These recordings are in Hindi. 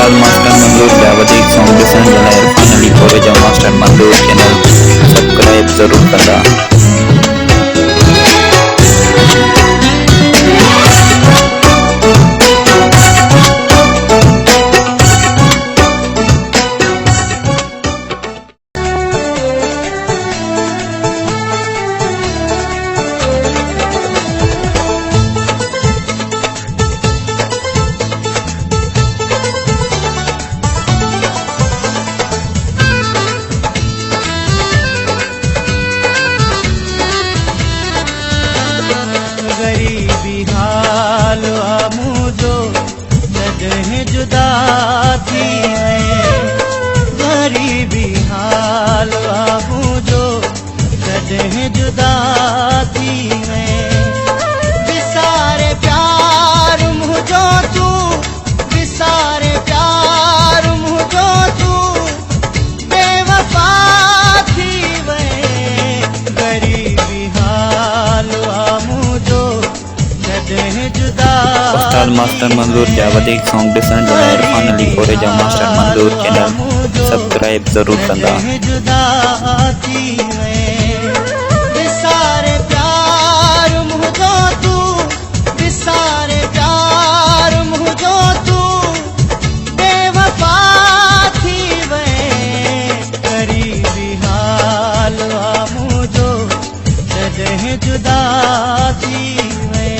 Ustad Master Manzoor Javadi Foundation Jalair finally College of Master Manzoor channel subscribe जरूर करना। गरीबी हाल आमुदो जगह जुदा थी है, गरीबी हाल आमुदो जगह जुदा थी है। विसारे प्यार मुझो तू, विसारे प्यार मुझो तू बेवफा थी वे। गरीबी हाल आमुदो Ustad Master Manzoor Javadi Foundation Jalair finally College of Master Manzoor channel subscribe जरूर करना। विसारे प्यार मुझो तू, विसारे प्यार मुझो तू बेवफा थी वे। गरीबी हाल मुझो जगह जुदा थी वे।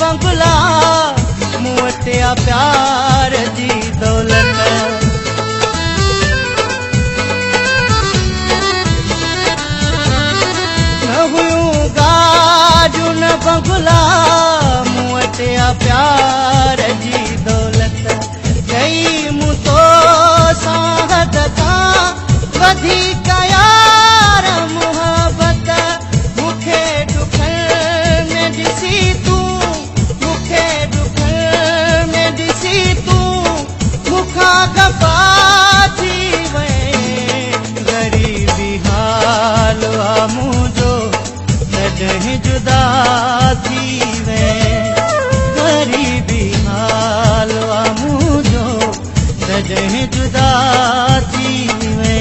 बंगला मुवटिया प्यार जी दौलत, न हुयूं गाजू न बंगला मुवटिया प्यार जी दौलत। गई मूं तो साहद खां वधीक यार मुहबत, मूंखे दुखनि में ॾिसी तूं, मूंखे दुखनि में ॾिसी तूं मूंखां ख़फ़ा थी वए। गरीबी हाल मुंहिंजो जॾहिं जुदा थी वे। गरीबी हाल मुंहिंजो जॾहिं जुदा थी वे।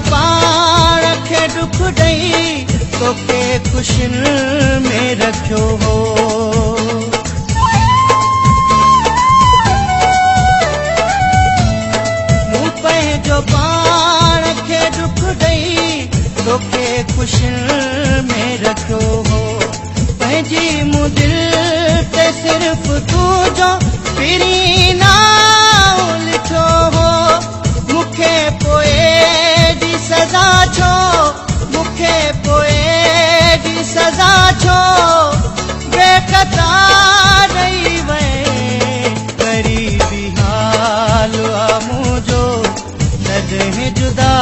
पाण खे दुख ॾेई तोखे ख़ुशियुनि में रखियो हो। मूं पंहिंजो पाण खे दुख ॾेई तोखे ख़ुशियुनि में रखियो हो। पंहिंजी मूं दिलि ते सिर्फ़ु तुंहिंजो पहिरीं नाम लिखियो हो। मूंखे पोइ सज़ा छो, मूंखे पोइ सज़ा छो बेक़तार रही वे। गरीबी हाल मुंहिंजो जॾहिं जुदा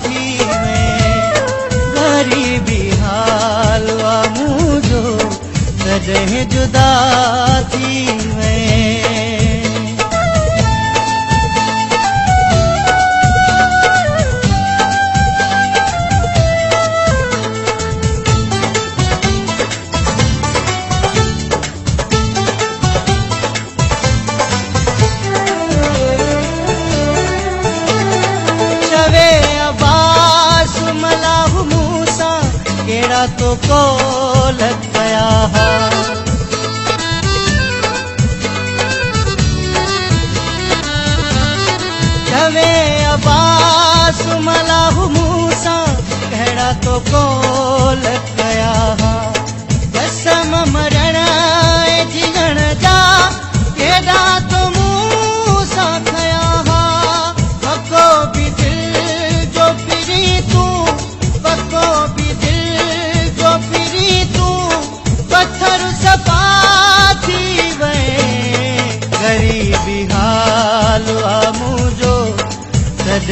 थी वे। गरीबी हाल मुंहिंजो जॾहिं जुदा थी वे। कहिड़ा तो कोल कया हा, चवे अब्बास मलाहु मूसा कहिड़ा तो कोल कया हा। कसम मरण जीअण जा केॾा तो मूं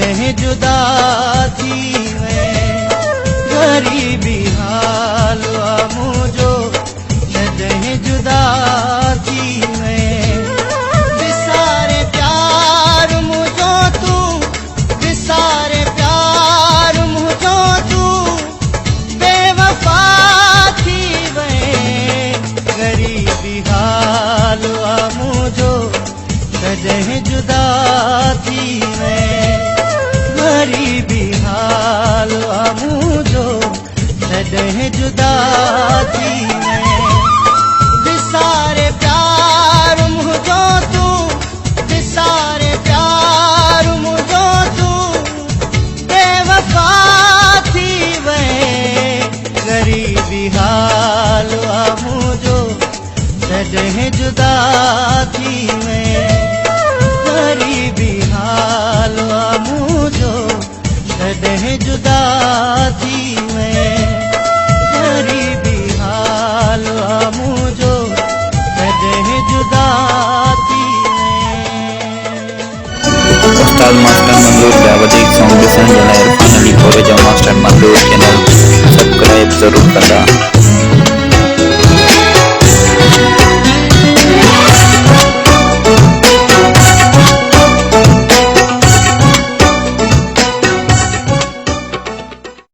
जॾहिं जुदा थी वएं ग़रीबी हाल आहे मुंहिंजो जॾहिं जुदा थी वएं विसारे प्यार मुंहिंजो तूं विसारे प्यार मुंहिंजो तूं बेवफा थी वएं ग़रीबी हाल आहे मुंहिंजो जॾहिं जुदा थी वएं ग़रीबी हाल आहे मुंहिंजो जॾहिं जुदा थी वएं विसारे प्यार मुंहिंजो तूं विसारे प्यार मुंहिंजो तूं बेवफा थी वएं ग़रीबी हाल आहे मुंहिंजो जॾहिं जुदा थी वएं ग़रीबी हाल आहे मुंहिंजो जॾहिं जुदा थी वएं ग़रीबी हाल आहे मुंहिंजो जॾहिं जुदा थी उस्ताद मास्टर मंजूर ॿिया वधीक सॉन्ग ॾिसण जे लाइ इरफान अली कोरेजा मास्टर मंजूर चैनल सब्सक्राइब ज़रूरु कंदा।